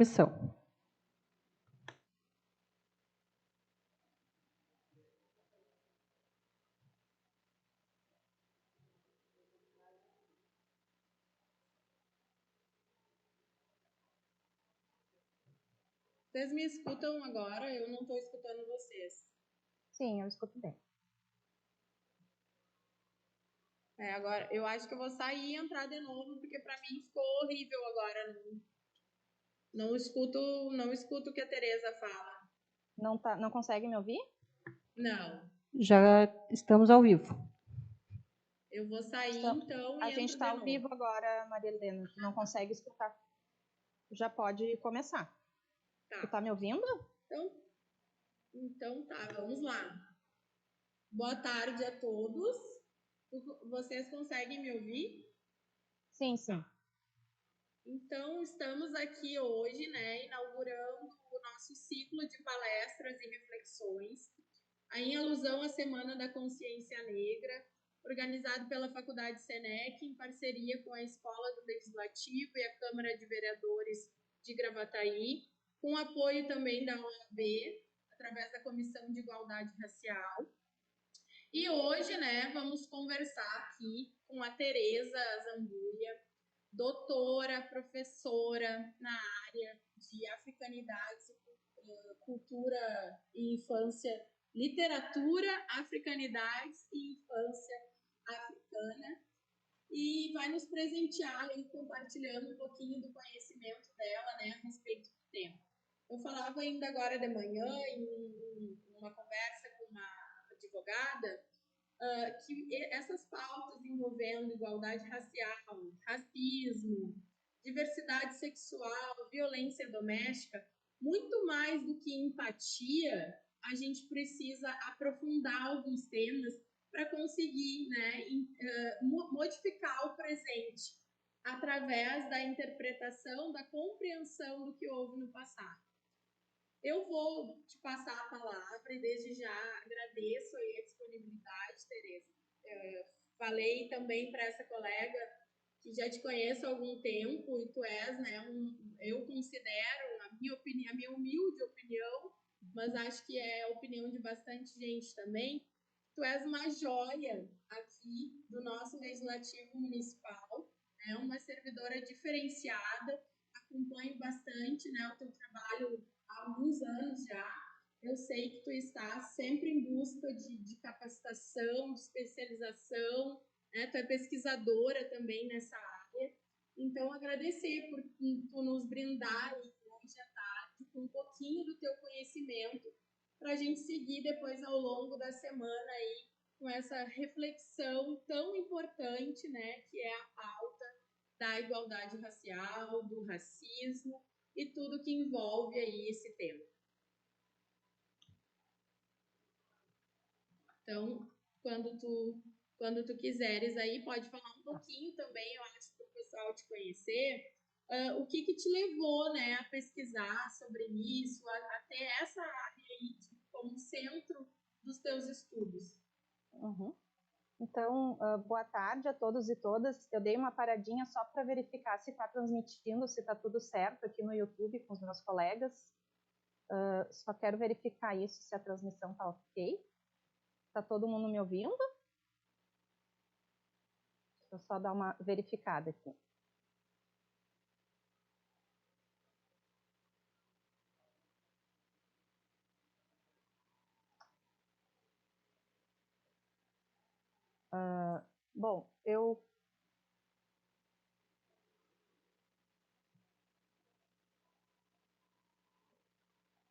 Missão. Vocês me escutam agora? Eu não estou escutando vocês. Sim, eu escuto bem. Agora eu acho que eu vou sair e entrar de novo, porque para mim ficou horrível agora. Não escuto o que a Tereza fala. Não consegue me ouvir? Não. Já estamos ao vivo. Eu vou sair então A e gente entro está de ao novo. vivo agora, Maria Helena. Não consegue escutar. Já pode começar. Tá. Tu tá me ouvindo? Então tá, vamos lá. Boa tarde a todos. Vocês conseguem me ouvir? Sim, sim. Então, estamos aqui hoje, inaugurando o nosso ciclo de palestras e reflexões, em alusão à Semana da Consciência Negra, organizado pela Faculdade Senec, em parceria com a Escola do Legislativo e a Câmara de Vereadores de Gravataí, com apoio também da OAB, através da Comissão de Igualdade Racial. E hoje, vamos conversar aqui com a Tereza Zambuia, doutora, professora na área de africanidades, cultura e infância, literatura, africanidades e infância africana, e vai nos presentear aí, compartilhando um pouquinho do conhecimento dela, a respeito do tema. Eu falava ainda agora de manhã, em uma conversa com uma advogada, que essas pautas envolvendo igualdade racial, racismo, diversidade sexual, violência doméstica, muito mais do que empatia, a gente precisa aprofundar alguns temas para conseguir modificar o presente através da interpretação, da compreensão do que houve no passado. Eu vou te passar a palavra e desde já agradeço aí a disponibilidade, Tereza. Falei também para essa colega que já te conheço há algum tempo e tu és, eu considero, a minha humilde opinião, mas acho que é a opinião de bastante gente também, tu és uma joia aqui do nosso Legislativo Municipal, uma servidora diferenciada, acompanho bastante o teu trabalho há alguns anos já. Eu sei que tu está sempre em busca de capacitação, de especialização, tu é pesquisadora também nessa área. Então, agradecer por tu nos brindar hoje à tarde com um pouquinho do teu conhecimento para a gente seguir depois ao longo da semana aí com essa reflexão tão importante, que é a pauta da igualdade racial, do racismo e tudo que envolve aí esse tema. Então, quando tu quiseres aí, pode falar um pouquinho também, eu acho, para o pessoal te conhecer, o que te levou, a pesquisar sobre isso, até essa área aí como centro dos teus estudos. Uhum. Então, boa tarde a todos e todas. Eu dei uma paradinha só para verificar se está transmitindo, se está tudo certo aqui no YouTube com os meus colegas. Só quero verificar isso, se a transmissão está ok. Está todo mundo me ouvindo? Deixa eu só dar uma verificada aqui. Bom,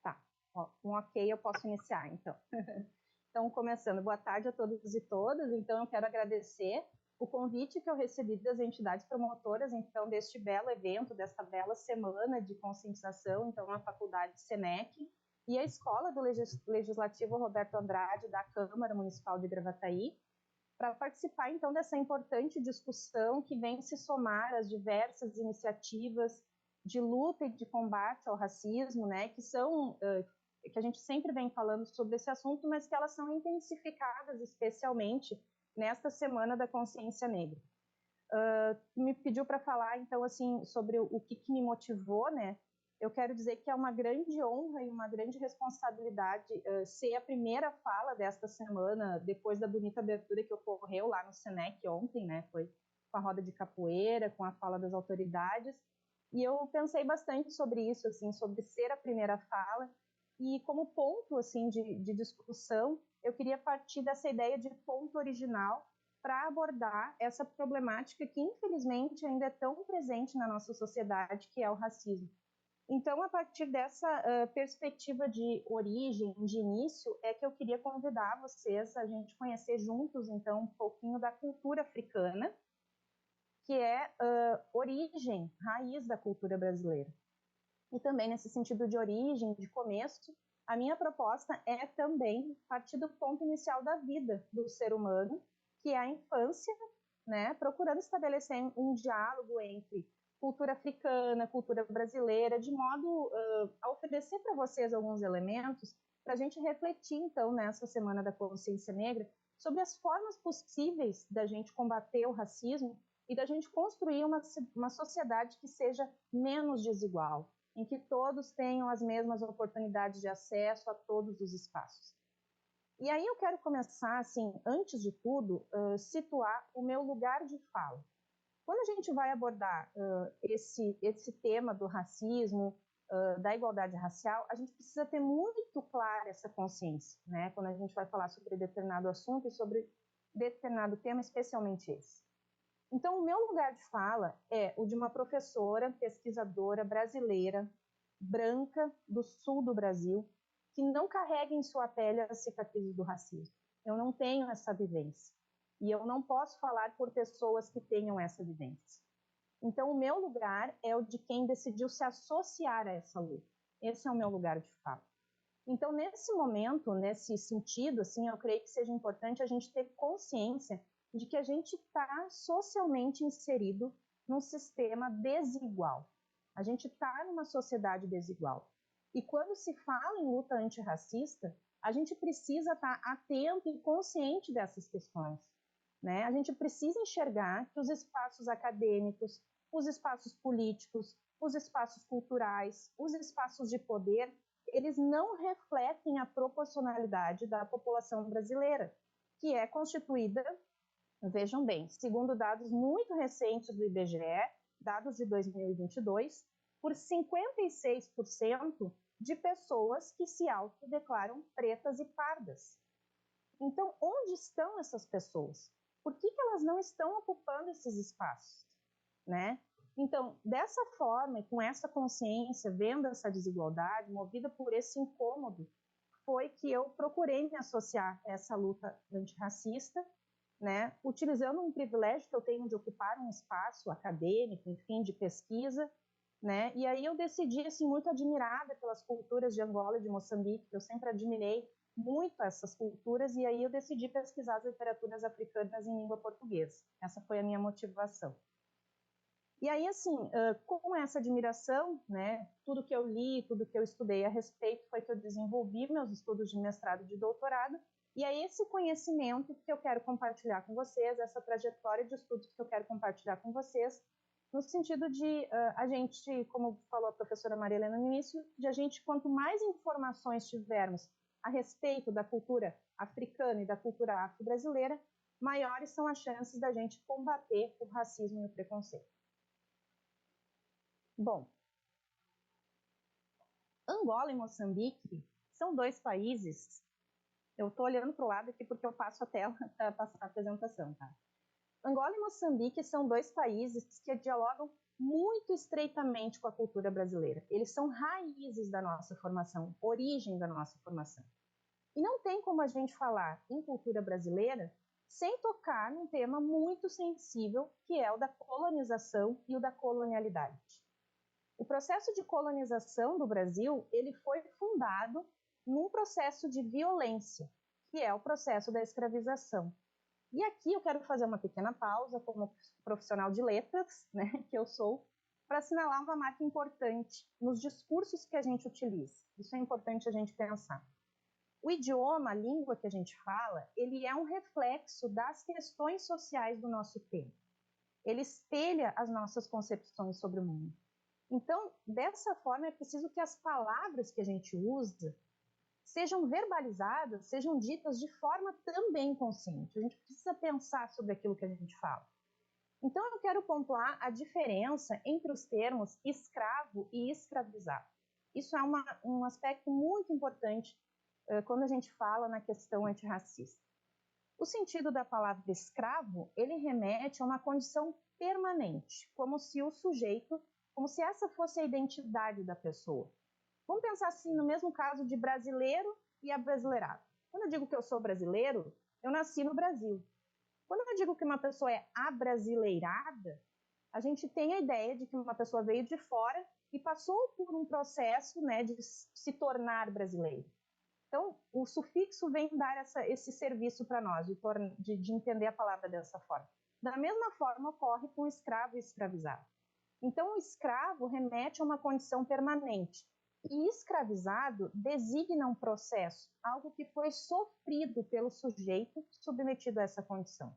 Tá, com ok eu posso iniciar, então. Então, começando, boa tarde a todos e todas. Então, eu quero agradecer o convite que eu recebi das entidades promotoras, então, deste belo evento, desta bela semana de conscientização, então, a Faculdade Senec e a Escola do Legislativo Roberto Andrade, da Câmara Municipal de Gravataí, para participar, então, dessa importante discussão que vem se somar às diversas iniciativas de luta e de combate ao racismo, que são, que a gente sempre vem falando sobre esse assunto, mas que elas são intensificadas especialmente nesta Semana da Consciência Negra. Me pediu para falar, então, assim, sobre o que me motivou, eu quero dizer que é uma grande honra e uma grande responsabilidade ser a primeira fala desta semana, depois da bonita abertura que ocorreu lá no Senec ontem, né? Foi com a roda de capoeira, com a fala das autoridades, e eu pensei bastante sobre isso, assim, sobre ser a primeira fala, e como ponto, assim, de discussão, eu queria partir dessa ideia de ponto original para abordar essa problemática que, infelizmente, ainda é tão presente na nossa sociedade, que é o racismo. Então, a partir dessa perspectiva de origem, de início, é que eu queria convidar vocês a gente conhecer juntos, então, um pouquinho da cultura africana, que é origem, raiz da cultura brasileira. E também, nesse sentido de origem, de começo, a minha proposta é também partir do ponto inicial da vida do ser humano, que é a infância, né, procurando estabelecer um diálogo entre cultura africana, cultura brasileira, de modo a oferecer para vocês alguns elementos para a gente refletir, então, nessa Semana da Consciência Negra, sobre as formas possíveis da gente combater o racismo e da gente construir uma sociedade que seja menos desigual, em que todos tenham as mesmas oportunidades de acesso a todos os espaços. E aí eu quero começar, assim, antes de tudo, situar o meu lugar de fala. Quando a gente vai abordar esse tema do racismo, da igualdade racial, a gente precisa ter muito clara essa consciência, né? Quando a gente vai falar sobre determinado assunto e sobre determinado tema, especialmente esse. Então, o meu lugar de fala é o de uma professora, pesquisadora brasileira, branca, do sul do Brasil, que não carrega em sua pele as cicatrizes do racismo. Eu não tenho essa vivência. E eu não posso falar por pessoas que tenham essa vivência. Então, o meu lugar é o de quem decidiu se associar a essa luta. Esse é o meu lugar de fala. Então, nesse momento, nesse sentido, assim, eu creio que seja importante a gente ter consciência de que a gente está socialmente inserido num sistema desigual. A gente está numa sociedade desigual. E quando se fala em luta antirracista, a gente precisa estar atento e consciente dessas questões, né? A gente precisa enxergar que os espaços acadêmicos, os espaços políticos, os espaços culturais, os espaços de poder, eles não refletem a proporcionalidade da população brasileira, que é constituída, vejam bem, segundo dados muito recentes do IBGE, dados de 2022, por 56% de pessoas que se autodeclaram pretas e pardas. Então, onde estão essas pessoas? Por que elas não estão ocupando esses espaços, né? Então, dessa forma e com essa consciência, vendo essa desigualdade, movida por esse incômodo, foi que eu procurei me associar a essa luta antirracista, né? Utilizando um privilégio que eu tenho de ocupar um espaço acadêmico, enfim, de pesquisa, né? E aí eu decidi, assim, muito admirada pelas culturas de Angola e de Moçambique, eu sempre admirei muito essas culturas, e aí eu decidi pesquisar as literaturas africanas em língua portuguesa. Essa foi a minha motivação. E aí, assim, com essa admiração, né, tudo que eu li, tudo que eu estudei a respeito, foi que eu desenvolvi meus estudos de mestrado e de doutorado, e é esse conhecimento que eu quero compartilhar com vocês, essa trajetória de estudos que eu quero compartilhar com vocês, no sentido de a gente, como falou a professora Maria Helena no início, de a gente, quanto mais informações tivermos a respeito da cultura africana e da cultura afro-brasileira, maiores são as chances da gente combater o racismo e o preconceito. Bom, Angola e Moçambique são dois países. Eu estou olhando para o lado aqui porque eu passo a tela para passar a apresentação, tá? Angola e Moçambique são dois países que dialogam muito estreitamente com a cultura brasileira. Eles são raízes da nossa formação, origem da nossa formação. E não tem como a gente falar em cultura brasileira sem tocar num tema muito sensível, que é o da colonização e o da colonialidade. O processo de colonização do Brasil, ele foi fundado num processo de violência, que é o processo da escravização. E aqui eu quero fazer uma pequena pausa como profissional de letras, né, que eu sou, para assinalar uma marca importante nos discursos que a gente utiliza. Isso é importante a gente pensar. O idioma, a língua que a gente fala, ele é um reflexo das questões sociais do nosso tempo. Ele espelha as nossas concepções sobre o mundo. Então, dessa forma, é preciso que as palavras que a gente usa sejam verbalizadas, sejam ditas de forma também consciente. A gente precisa pensar sobre aquilo que a gente fala. Então, eu quero pontuar a diferença entre os termos escravo e escravizado. Isso é um aspecto muito importante quando a gente fala na questão antirracista. O sentido da palavra escravo, ele remete a uma condição permanente, como se essa fosse a identidade da pessoa. Vamos pensar assim no mesmo caso de brasileiro e abrasileirado. Quando eu digo que eu sou brasileiro, eu nasci no Brasil. Quando eu digo que uma pessoa é abrasileirada, a gente tem a ideia de que uma pessoa veio de fora e passou por um processo, né, de se tornar brasileiro. Então, o sufixo vem dar esse serviço para nós, de entender a palavra dessa forma. Da mesma forma, ocorre com escravo e escravizado. Então, o escravo remete a uma condição permanente. E escravizado designa um processo, algo que foi sofrido pelo sujeito submetido a essa condição.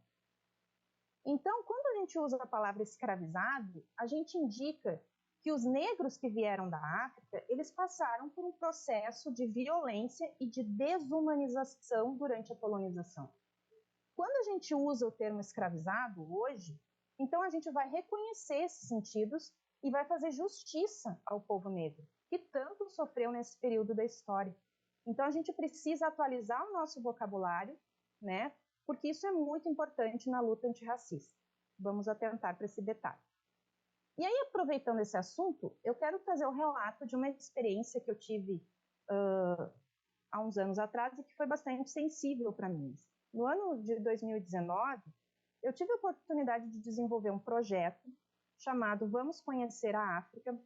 Então, quando a gente usa a palavra escravizado, a gente indica que os negros que vieram da África, eles passaram por um processo de violência e de desumanização durante a colonização. Quando a gente usa o termo escravizado hoje, então a gente vai reconhecer esses sentidos e vai fazer justiça ao povo negro, que tanto sofreu nesse período da história. Então a gente precisa atualizar o nosso vocabulário, né? Porque isso é muito importante na luta antirracista. Vamos atentar para esse detalhe. E aí, aproveitando esse assunto, eu quero trazer o relato de uma experiência que eu tive há uns anos atrás e que foi bastante sensível para mim. No ano de 2019, eu tive a oportunidade de desenvolver um projeto chamado Vamos Conhecer a África.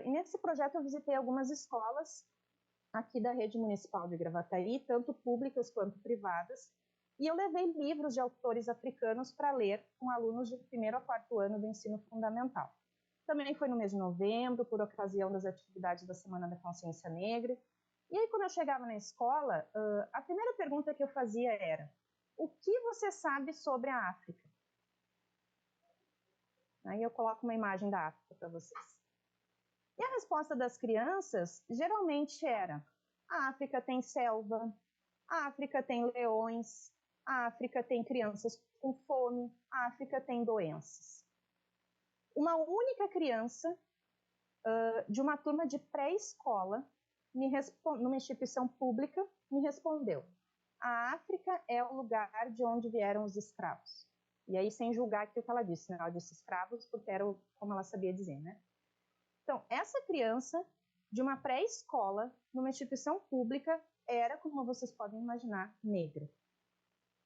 E nesse projeto eu visitei algumas escolas aqui da rede municipal de Gravataí, tanto públicas quanto privadas, e eu levei livros de autores africanos para ler com alunos de 1º a 4º ano do ensino fundamental. Também foi no mês de novembro, por ocasião das atividades da Semana da Consciência Negra. E aí, quando eu chegava na escola, a primeira pergunta que eu fazia era: o que você sabe sobre a África? Aí eu coloco uma imagem da África para vocês. E a resposta das crianças geralmente era: a África tem selva, a África tem leões, a África tem crianças com fome, a África tem doenças. Uma única criança de uma turma de pré-escola, numa instituição pública, me respondeu: a África é o lugar de onde vieram os escravos. E aí, sem julgar aquilo que ela disse, né? Ela disse escravos porque era como ela sabia dizer, né? Então, essa criança de uma pré-escola, numa instituição pública, era, como vocês podem imaginar, negra.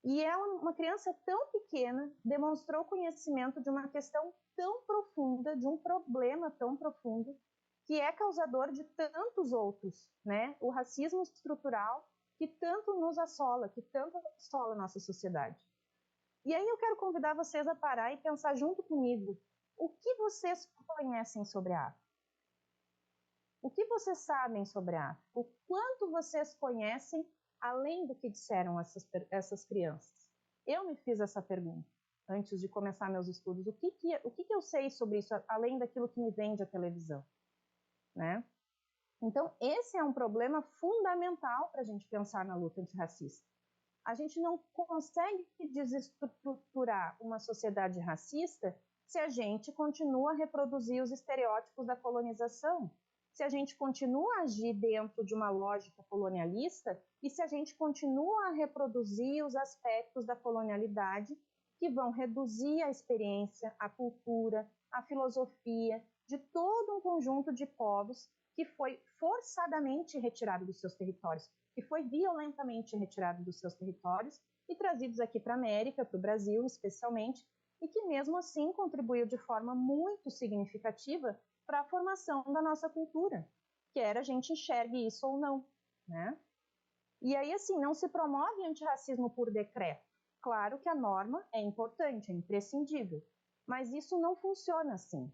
E ela, uma criança tão pequena, demonstrou conhecimento de uma questão tão profunda, de um problema tão profundo, que é causador de tantos outros, né? O racismo estrutural que tanto nos assola, que tanto assola a nossa sociedade. E aí eu quero convidar vocês a parar e pensar junto comigo: o que vocês conhecem sobre a África? O que vocês sabem sobre a África? O quanto vocês conhecem além do que disseram essas crianças? Eu me fiz essa pergunta antes de começar meus estudos. O que eu sei sobre isso, além daquilo que me vende a televisão? Né? Então, esse é um problema fundamental para a gente pensar na luta antirracista. A gente não consegue desestruturar uma sociedade racista se a gente continua a reproduzir os estereótipos da colonização, se a gente continua a agir dentro de uma lógica colonialista e se a gente continua a reproduzir os aspectos da colonialidade que vão reduzir a experiência, a cultura, a filosofia de todo um conjunto de povos que foi forçadamente retirado dos seus territórios, que foi violentamente retirado dos seus territórios e trazidos aqui para a América, para o Brasil especialmente, e que mesmo assim contribuiu de forma muito significativa para a formação da nossa cultura, quer a gente enxergue isso ou não, né? E aí, assim, não se promove antirracismo por decreto. Claro que a norma é importante, é imprescindível, mas isso não funciona assim.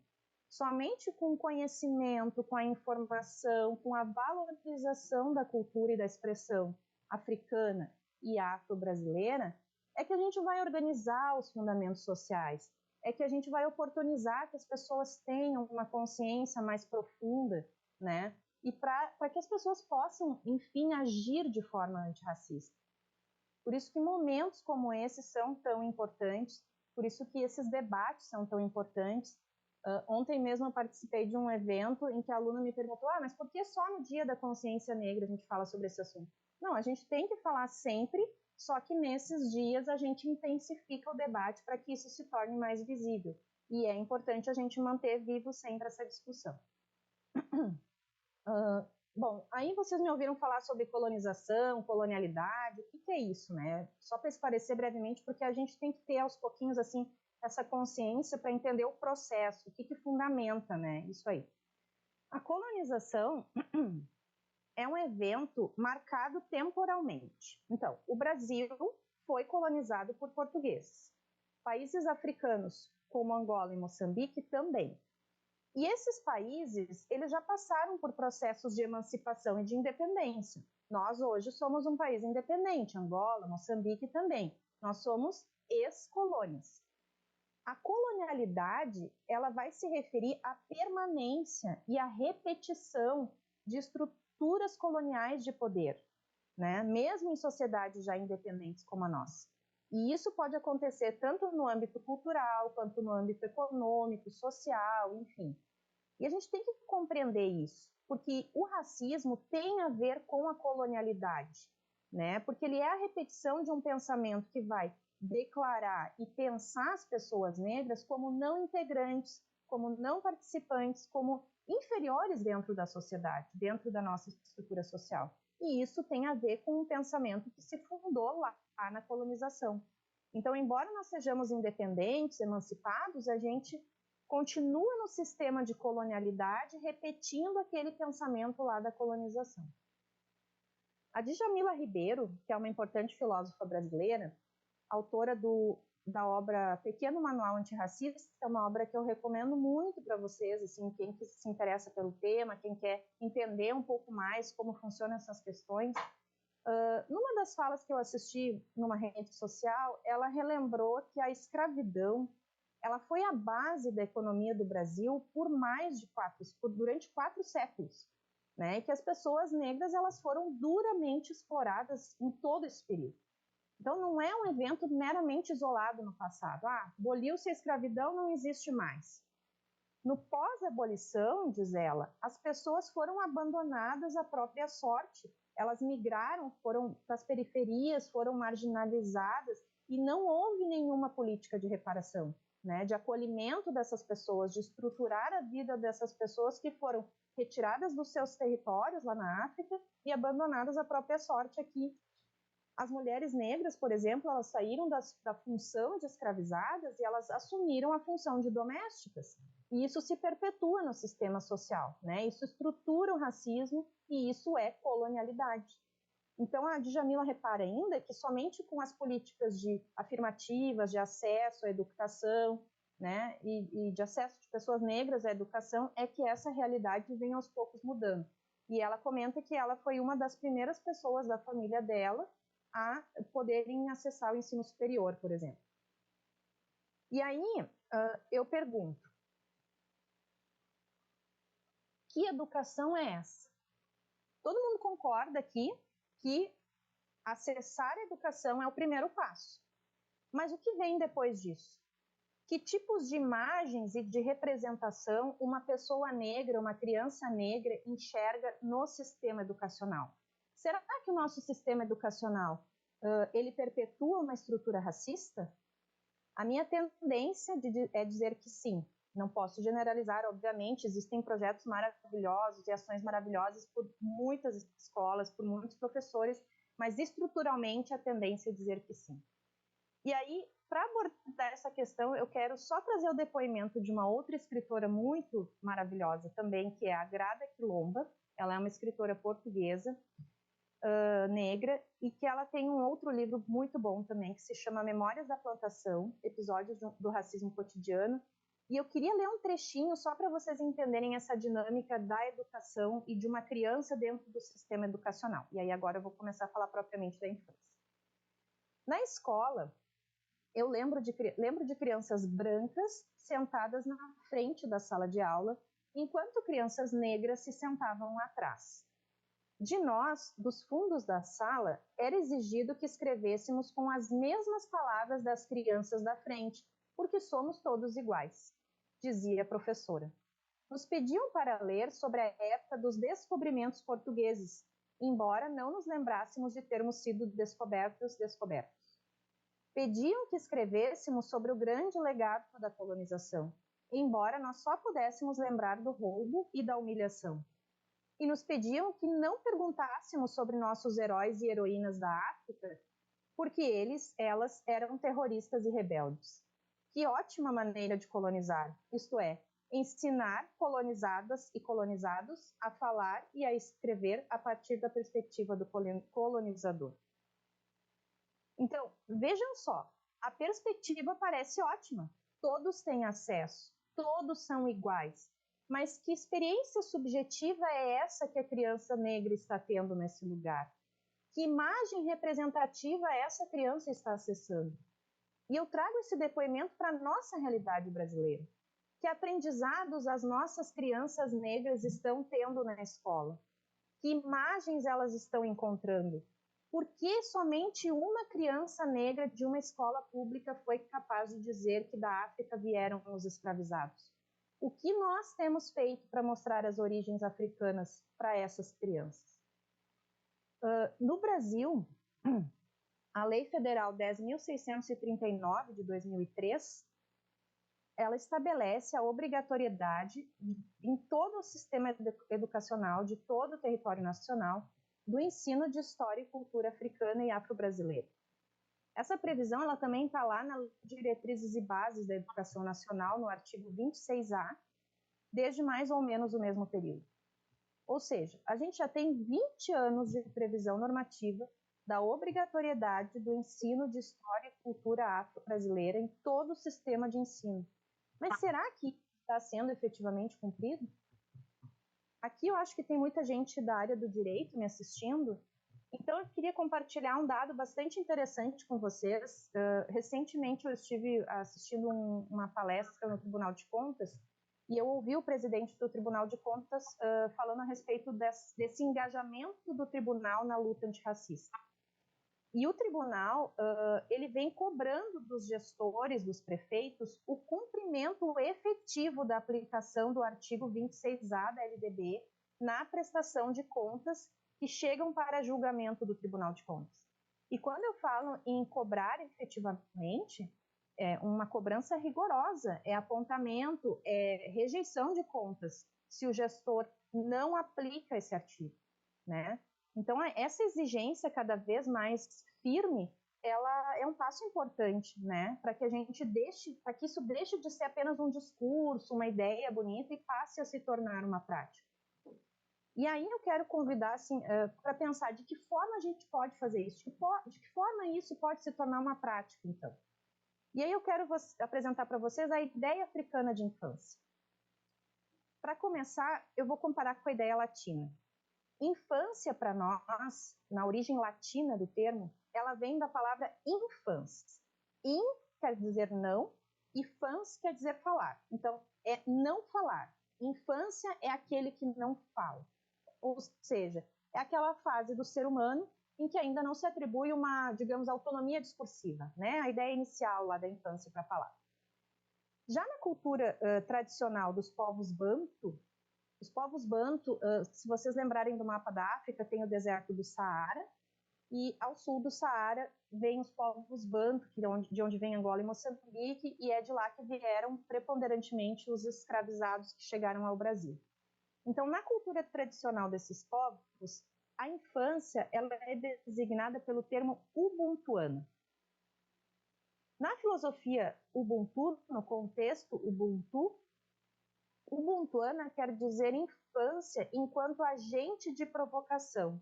Somente com o conhecimento, com a informação, com a valorização da cultura e da expressão africana e afro-brasileira, é que a gente vai organizar os fundamentos sociais, é que a gente vai oportunizar que as pessoas tenham uma consciência mais profunda, né? E para que as pessoas possam, enfim, agir de forma antirracista. Por isso que momentos como esses são tão importantes, por isso que esses debates são tão importantes. Ontem mesmo eu participei de um evento em que a aluna me perguntou, mas por que só no Dia da Consciência Negra a gente fala sobre esse assunto? Não, a gente tem que falar sempre, só que nesses dias a gente intensifica o debate para que isso se torne mais visível. E é importante a gente manter vivo sempre essa discussão. Bom, aí vocês me ouviram falar sobre colonização, colonialidade, o que é isso, né? Só para esclarecer brevemente, porque a gente tem que ter aos pouquinhos, assim, essa consciência para entender o processo, o que fundamenta, né, isso aí. A colonização é um evento marcado temporalmente. Então, o Brasil foi colonizado por portugueses. Países africanos, como Angola e Moçambique, também. E esses países, eles já passaram por processos de emancipação e de independência. Nós hoje somos um país independente, Angola, Moçambique também. Nós somos ex-colônias. A colonialidade, ela vai se referir à permanência e à repetição de estruturas coloniais de poder, né? Mesmo em sociedades já independentes como a nossa. E isso pode acontecer tanto no âmbito cultural, quanto no âmbito econômico, social, enfim. E a gente tem que compreender isso, porque o racismo tem a ver com a colonialidade, né? Porque ele é a repetição de um pensamento que vai declarar e pensar as pessoas negras como não integrantes, como não participantes, como inferiores dentro da sociedade, dentro da nossa estrutura social. E isso tem a ver com um pensamento que se fundou lá na colonização. Então, embora nós sejamos independentes, emancipados, a gente continua no sistema de colonialidade, repetindo aquele pensamento lá da colonização. A Djamila Ribeiro, que é uma importante filósofa brasileira, autora da obra Pequeno Manual Antirracista, que é uma obra que eu recomendo muito para vocês, assim, quem que se interessa pelo tema, quem quer entender um pouco mais como funcionam essas questões. Numa das falas que eu assisti numa rede social, ela relembrou que a escravidão ela foi a base da economia do Brasil durante 4 séculos, né? E que as pessoas negras elas foram duramente exploradas em todo esse período. Então, não é um evento meramente isolado no passado. Aboliu-se a escravidão, não existe mais. No pós-abolição, diz ela, as pessoas foram abandonadas à própria sorte. Elas migraram, foram para as periferias, foram marginalizadas e não houve nenhuma política de reparação, né, de acolhimento dessas pessoas, de estruturar a vida dessas pessoas que foram retiradas dos seus territórios lá na África e abandonadas à própria sorte aqui. As mulheres negras, por exemplo, elas saíram da função de escravizadas e elas assumiram a função de domésticas. E isso se perpetua no sistema social, né? Isso estrutura o racismo e isso é colonialidade. Então, a Djamila repara ainda que somente com as políticas afirmativas de acesso à educação, né, e de acesso de pessoas negras à educação, é que essa realidade vem aos poucos mudando. E ela comenta que ela foi uma das primeiras pessoas da família dela a poderem acessar o ensino superior, por exemplo. E aí, eu pergunto, que educação é essa? Todo mundo concorda aqui que acessar a educação é o primeiro passo. Mas o que vem depois disso? Que tipos de imagens e de representação uma pessoa negra, uma criança negra enxerga no sistema educacional? Será que o nosso sistema educacional ele perpetua uma estrutura racista? A minha tendência é dizer que sim. Não posso generalizar, obviamente, existem projetos maravilhosos e ações maravilhosas por muitas escolas, por muitos professores, mas estruturalmente a tendência é dizer que sim. E aí, para abordar essa questão, eu quero só trazer o depoimento de uma outra escritora muito maravilhosa também, que é a Grada Quilomba. Ela é uma escritora portuguesa, negra, e que ela tem um outro livro muito bom também, que se chama Memórias da Plantação, Episódios do Racismo Cotidiano. E eu queria ler um trechinho só para vocês entenderem essa dinâmica da educação e de uma criança dentro do sistema educacional. E aí agora eu vou começar a falar propriamente da infância. Na escola, eu lembro de crianças brancas sentadas na frente da sala de aula, enquanto crianças negras se sentavam atrás. De nós, dos fundos da sala, era exigido que escrevêssemos com as mesmas palavras das crianças da frente, porque somos todos iguais, dizia a professora. Nos pediam para ler sobre a época dos descobrimentos portugueses, embora não nos lembrássemos de termos sido descobertos. Pediam que escrevêssemos sobre o grande legado da colonização, embora nós só pudéssemos lembrar do roubo e da humilhação. E nos pediam que não perguntássemos sobre nossos heróis e heroínas da África, porque elas eram terroristas e rebeldes. Que ótima maneira de colonizar, isto é, ensinar colonizadas e colonizados a falar e a escrever a partir da perspectiva do colonizador. Então, vejam só, a perspectiva parece ótima. Todos têm acesso, todos são iguais. Mas que experiência subjetiva é essa que a criança negra está tendo nesse lugar? Que imagem representativa essa criança está acessando? E eu trago esse depoimento para a nossa realidade brasileira. Que aprendizados as nossas crianças negras estão tendo na escola? Que imagens elas estão encontrando? Por que somente uma criança negra de uma escola pública foi capaz de dizer que da África vieram os escravizados? O que nós temos feito para mostrar as origens africanas para essas crianças? No Brasil, a Lei Federal 10.639 de 2003, ela estabelece a obrigatoriedade em todo o sistema educacional de todo o território nacional do ensino de história e cultura africana e afro-brasileira. Essa previsão ela também está lá na Diretrizes e Bases da Educação Nacional, no artigo 26A, desde mais ou menos o mesmo período. Ou seja, a gente já tem 20 anos de previsão normativa da obrigatoriedade do ensino de história e cultura afro-brasileira em todo o sistema de ensino. Mas será que está sendo efetivamente cumprido? Aqui eu acho que tem muita gente da área do direito me assistindo, então eu queria compartilhar um dado bastante interessante com vocês. Recentemente eu estive assistindo uma palestra no Tribunal de Contas e eu ouvi o presidente do Tribunal de Contas falando a respeito desse engajamento do tribunal na luta antirracista. E o tribunal, ele vem cobrando dos gestores, dos prefeitos, o cumprimento efetivo da aplicação do artigo 26A da LDB na prestação de contas que chegam para julgamento do Tribunal de Contas. E quando eu falo em cobrar efetivamente, é uma cobrança rigorosa, é apontamento, é rejeição de contas, se o gestor não aplica esse artigo, né? Então, essa exigência cada vez mais firme, ela é um passo importante, né? Para que a gente para que isso deixe de ser apenas um discurso, uma ideia bonita e passe a se tornar uma prática. E aí eu quero convidar, assim, para pensar de que forma a gente pode fazer isso, de que forma isso pode se tornar uma prática, então. E aí eu quero apresentar para vocês a ideia africana de infância. Para começar, eu vou comparar com a ideia latina. Infância, para nós, na origem latina do termo, ela vem da palavra infans. In quer dizer não e fans quer dizer falar. Então, é não falar. Infância é aquele que não fala. Ou seja, é aquela fase do ser humano em que ainda não se atribui uma, digamos, autonomia discursiva, né? A ideia inicial lá da infância para falar. Já na cultura tradicional dos povos Bantu, os povos Bantu, se vocês lembrarem do mapa da África, tem o deserto do Saara, e ao sul do Saara vem os povos Bantu, de onde vem Angola e Moçambique, e é de lá que vieram preponderantemente os escravizados que chegaram ao Brasil. Então, na cultura tradicional desses povos, a infância ela é designada pelo termo ubuntuana. Na filosofia Ubuntu, no contexto Ubuntu, ubuntuana quer dizer infância enquanto agente de provocação,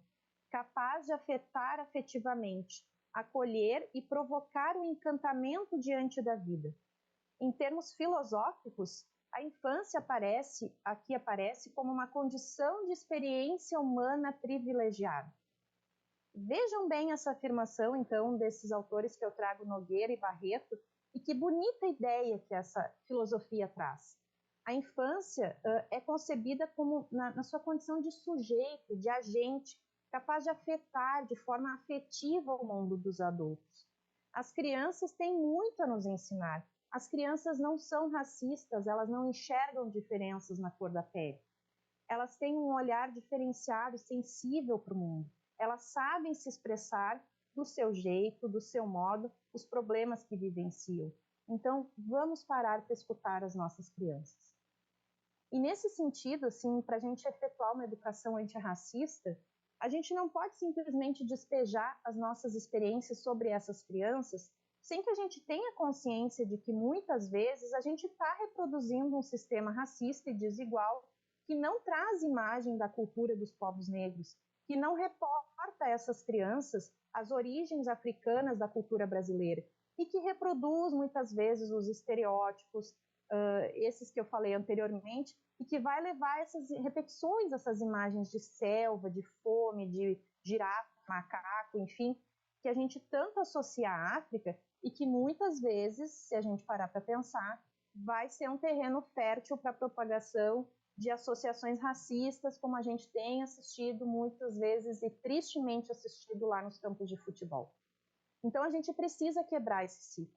capaz de afetar afetivamente, acolher e provocar o encantamento diante da vida. Em termos filosóficos, a infância aparece como uma condição de experiência humana privilegiada. Vejam bem essa afirmação, então, desses autores que eu trago, Nogueira e Barreto, e que bonita ideia que essa filosofia traz. A infância é concebida como na sua condição de sujeito, de agente, capaz de afetar de forma afetiva o mundo dos adultos. As crianças têm muito a nos ensinar. As crianças não são racistas, elas não enxergam diferenças na cor da pele. Elas têm um olhar diferenciado, sensível para o mundo. Elas sabem se expressar do seu jeito, do seu modo, os problemas que vivenciam. Então, vamos parar para escutar as nossas crianças. E nesse sentido, assim, para a gente efetuar uma educação antirracista, a gente não pode simplesmente despejar as nossas experiências sobre essas crianças sem que a gente tenha consciência de que muitas vezes a gente está reproduzindo um sistema racista e desigual que não traz imagem da cultura dos povos negros, que não reporta a essas crianças as origens africanas da cultura brasileira e que reproduz muitas vezes os estereótipos, esses que eu falei anteriormente, e que vai levar essas repetições, essas imagens de selva, de fome, de girafa, macaco, enfim, que a gente tanto associa à África e que muitas vezes, se a gente parar para pensar, vai ser um terreno fértil para a propagação de associações racistas, como a gente tem assistido muitas vezes e tristemente assistido lá nos campos de futebol. Então a gente precisa quebrar esse ciclo.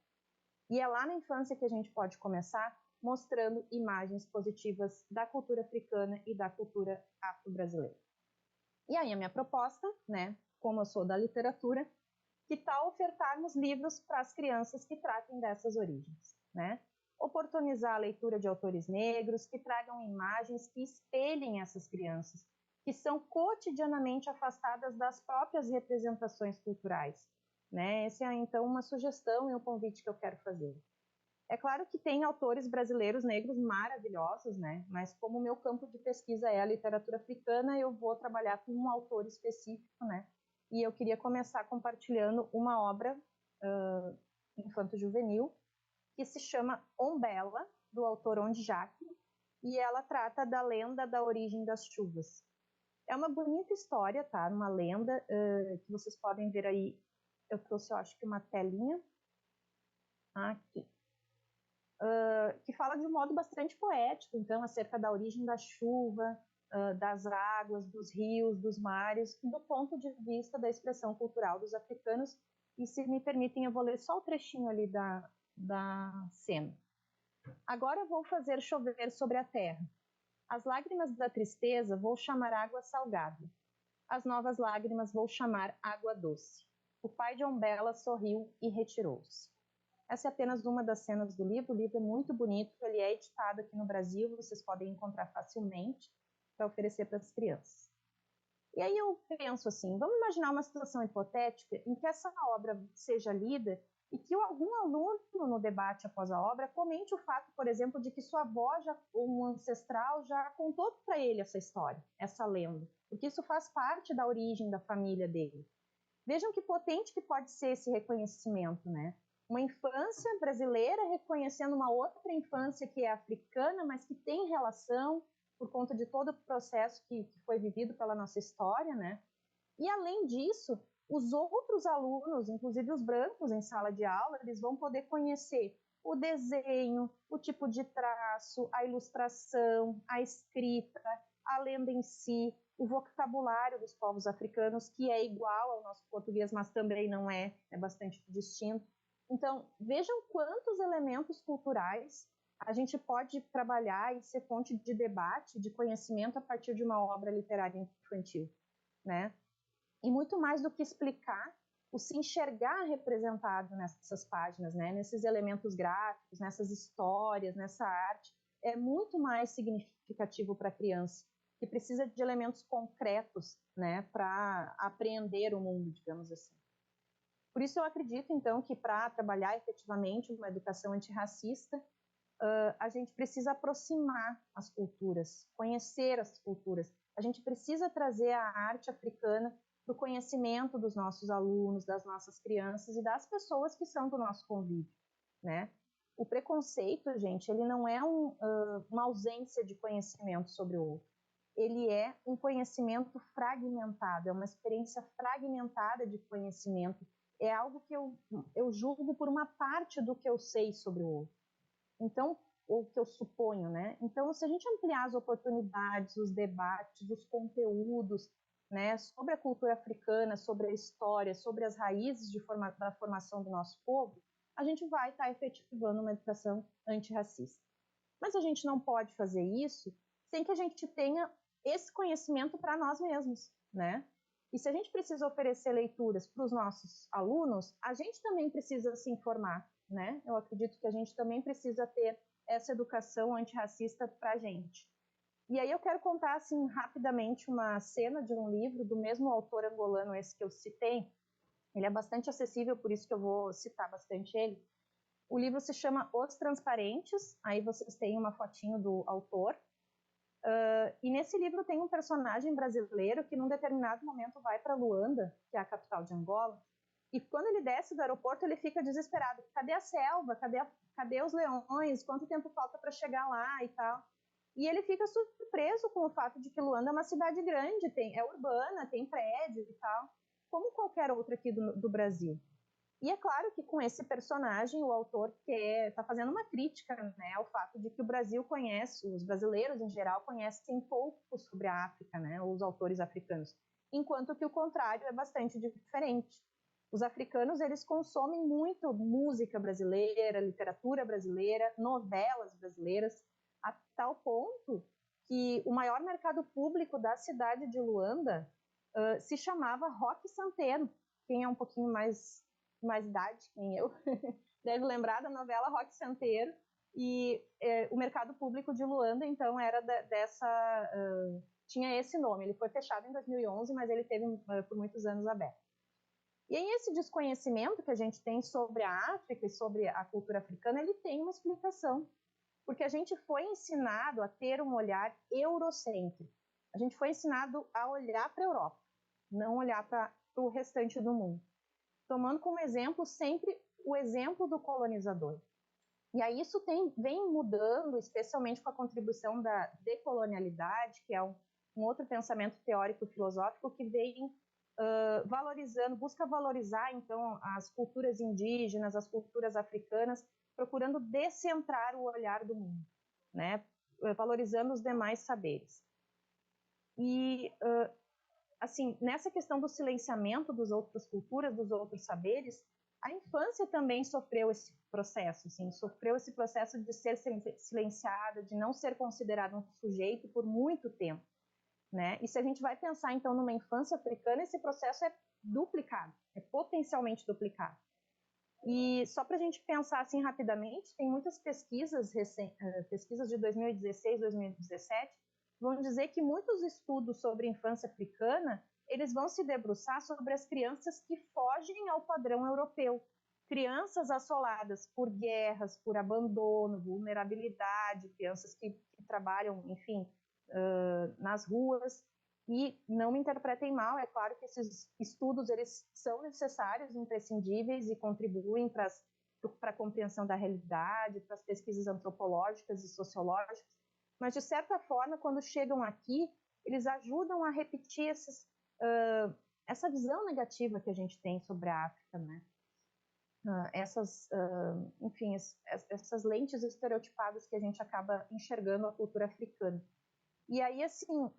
E é lá na infância que a gente pode começar mostrando imagens positivas da cultura africana e da cultura afro-brasileira. E aí a minha proposta, né, como eu sou da literatura, que tal ofertarmos livros para as crianças que tratem dessas origens, né? Oportunizar a leitura de autores negros que tragam imagens que espelhem essas crianças, que são cotidianamente afastadas das próprias representações culturais, né? Essa é então uma sugestão e um convite que eu quero fazer. É claro que tem autores brasileiros negros maravilhosos, né? Mas como o meu campo de pesquisa é a literatura africana, eu vou trabalhar com um autor específico, né? E eu queria começar compartilhando uma obra infanto-juvenil que se chama Ombella, do autor Ondjak, e ela trata da lenda da origem das chuvas. É uma bonita história, tá? Uma lenda que vocês podem ver aí. Eu trouxe, eu acho que uma telinha aqui. Que fala de um modo bastante poético, então, acerca da origem da chuva, das águas, dos rios, dos mares, do ponto de vista da expressão cultural dos africanos. E se me permitem, eu vou ler só o trechinho ali da cena. Agora vou fazer chover sobre a terra. As lágrimas da tristeza vou chamar água salgada. As novas lágrimas vou chamar água doce. O pai de Ombella sorriu e retirou-se. Essa é apenas uma das cenas do livro. O livro é muito bonito, ele é editado aqui no Brasil, vocês podem encontrar facilmente para oferecer para as crianças. E aí eu penso assim, vamos imaginar uma situação hipotética em que essa obra seja lida e que algum aluno no debate após a obra comente o fato, por exemplo, de que sua avó ou um ancestral já contou para ele essa história, essa lenda, porque isso faz parte da origem da família dele. Vejam que potente que pode ser esse reconhecimento, né? Uma infância brasileira reconhecendo uma outra infância que é africana, mas que tem relação por conta de todo o processo que foi vivido pela nossa história, né? E além disso, os outros alunos, inclusive os brancos em sala de aula, eles vão poder conhecer o desenho, o tipo de traço, a ilustração, a escrita, a lenda em si, o vocabulário dos povos africanos, que é igual ao nosso português, mas também não é bastante distinto. Então, vejam quantos elementos culturais a gente pode trabalhar e ser fonte de debate, de conhecimento a partir de uma obra literária infantil, né? E muito mais do que explicar, o se enxergar representado nessas páginas, né? Nesses elementos gráficos, nessas histórias, nessa arte, é muito mais significativo para a criança, que precisa de elementos concretos, né? Para apreender o mundo, digamos assim. Por isso eu acredito, então, que para trabalhar efetivamente uma educação antirracista, a gente precisa aproximar as culturas, conhecer as culturas. A gente precisa trazer a arte africana para o conhecimento dos nossos alunos, das nossas crianças e das pessoas que são do nosso convívio, né? O preconceito, gente, ele não é uma ausência de conhecimento sobre o outro. ele é um conhecimento fragmentado, é uma experiência fragmentada de conhecimento, é algo que eu julgo por uma parte do que eu sei sobre o outro. Então, ou que eu suponho, né? Então, se a gente ampliar as oportunidades, os debates, os conteúdos, né, sobre a cultura africana, sobre a história, sobre as raízes da formação do nosso povo, a gente vai estar efetivando uma educação antirracista. Mas a gente não pode fazer isso sem que a gente tenha esse conhecimento para nós mesmos, né? E se a gente precisa oferecer leituras para os nossos alunos, a gente também precisa se informar, né? Eu acredito que a gente também precisa ter essa educação antirracista para a gente. E aí eu quero contar, assim, rapidamente uma cena de um livro do mesmo autor angolano, esse que eu citei. Ele é bastante acessível, por isso que eu vou citar bastante ele. O livro se chama Os Transparentes, aí vocês têm uma fotinho do autor. E nesse livro tem um personagem brasileiro que num determinado momento vai para Luanda, que é a capital de Angola, e quando ele desce do aeroporto ele fica desesperado. Cadê a selva? Cadê os leões? Quanto tempo falta para chegar lá e tal? E ele fica surpreso com o fato de que Luanda é uma cidade grande, é urbana, tem prédio e tal, como qualquer outra aqui do Brasil. E é claro que com esse personagem o autor está fazendo uma crítica, né, ao fato de que o Brasil conhece, os brasileiros em geral conhecem pouco sobre a África, né, os autores africanos, enquanto que o contrário é bastante diferente. Os africanos, eles consomem muito música brasileira, literatura brasileira, novelas brasileiras, a tal ponto que o maior mercado público da cidade de Luanda se chamava Roque Santeiro. Quem é um pouquinho mais idade, que nem eu, deve lembrar da novela Roque Santeiro. E o mercado público de Luanda, então, era tinha esse nome. Ele foi fechado em 2011, mas ele teve por muitos anos aberto. E aí esse desconhecimento que a gente tem sobre a África e sobre a cultura africana, ele tem uma explicação. Porque a gente foi ensinado a ter um olhar eurocêntrico. A gente foi ensinado a olhar para a Europa, não olhar para o restante do mundo. Tomando como exemplo sempre o exemplo do colonizador. E aí isso vem mudando, especialmente com a contribuição da decolonialidade, que é um outro pensamento teórico-filosófico que vem busca valorizar, então, as culturas indígenas, as culturas africanas, procurando descentrar o olhar do mundo, né? Valorizando os demais saberes. E, assim, nessa questão do silenciamento das outras culturas, dos outros saberes, a infância também sofreu esse processo, assim, sofreu esse processo de ser silenciada, de não ser considerado um sujeito por muito tempo, né? E se a gente vai pensar, então, numa infância africana, esse processo é duplicado, é potencialmente duplicado. E só para a gente pensar assim rapidamente, tem muitas pesquisas de 2016, 2017, vão dizer que muitos estudos sobre infância africana, eles vão se debruçar sobre as crianças que fogem ao padrão europeu. Crianças assoladas por guerras, por abandono, vulnerabilidade, crianças que trabalham, enfim, nas ruas. E não me interpretem mal, é claro que esses estudos eles são necessários, imprescindíveis e contribuem para a compreensão da realidade, para as pesquisas antropológicas e sociológicas, mas de certa forma, quando chegam aqui, eles ajudam a repetir essa visão negativa que a gente tem sobre a África, né? Enfim, essas lentes estereotipadas que a gente acaba enxergando a cultura africana. E aí, assim,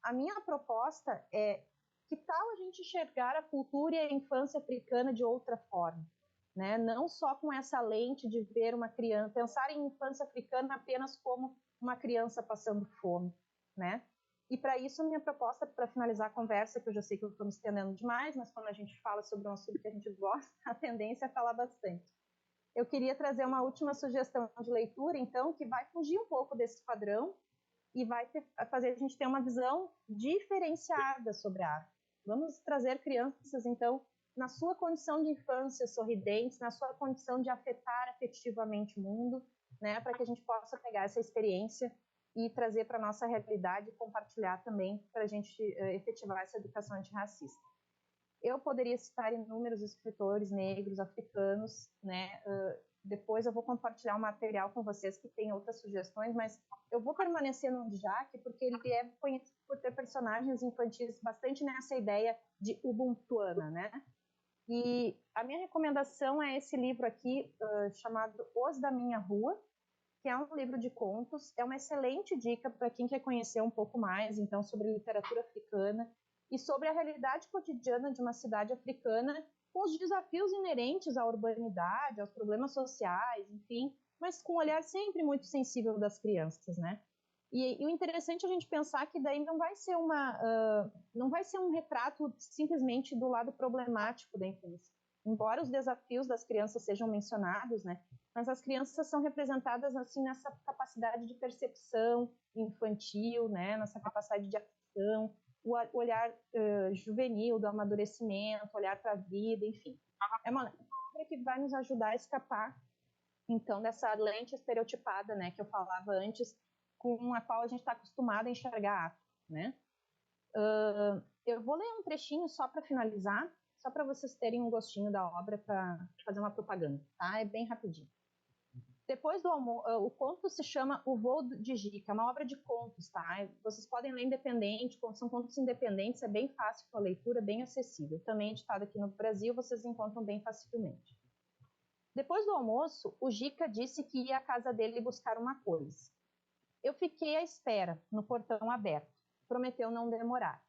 a minha proposta é que tal a gente enxergar a cultura e a infância africana de outra forma, né? Não só com essa lente de ver uma criança, pensar em infância africana apenas como uma criança passando fome, né? E para isso, a minha proposta, para finalizar a conversa, que eu já sei que eu estou me estendendo demais, mas quando a gente fala sobre um assunto que a gente gosta, a tendência é falar bastante. Eu queria trazer uma última sugestão de leitura, então, que vai fugir um pouco desse padrão, e vai fazer a gente ter uma visão diferenciada sobre a África. Vamos trazer crianças, então, na sua condição de infância sorridentes, na sua condição de afetar afetivamente o mundo, né, para que a gente possa pegar essa experiência e trazer para a nossa realidade e compartilhar também para a gente efetivar essa educação antirracista. Eu poderia citar inúmeros escritores negros, africanos, né? Depois eu vou compartilhar um material com vocês que tem outras sugestões, mas eu vou permanecer no Djac porque ele é conhecido por ter personagens infantis bastante nessa ideia de ubuntuana, né? E a minha recomendação é esse livro aqui, chamado Os da Minha Rua, que é um livro de contos. É uma excelente dica para quem quer conhecer um pouco mais, então, sobre literatura africana e sobre a realidade cotidiana de uma cidade africana, com os desafios inerentes à urbanidade, aos problemas sociais, enfim, mas com um olhar sempre muito sensível das crianças, né? E o interessante é a gente pensar que daí não vai ser não vai ser um retrato simplesmente do lado problemático da infância. Embora os desafios das crianças sejam mencionados, né? Mas as crianças são representadas assim nessa capacidade de percepção infantil, né? Nessa capacidade de ação, o olhar juvenil do amadurecimento, olhar para a vida, enfim. É uma obra que vai nos ajudar a escapar, então, dessa lente estereotipada, né? Que eu falava antes, com a qual a gente está acostumado a enxergar África, né? Eu vou ler um trechinho só para finalizar, só para vocês terem um gostinho da obra, para fazer uma propaganda, tá? É bem rapidinho. Depois do almoço, o conto se chama O Voo de Jica, é uma obra de contos, tá? Vocês podem ler independente, são contos independentes, é bem fácil a leitura, bem acessível. Também editado aqui no Brasil, vocês encontram bem facilmente. Depois do almoço, o Jica disse que ia à casa dele buscar uma coisa. Eu fiquei à espera, no portão aberto. Prometeu não demorar.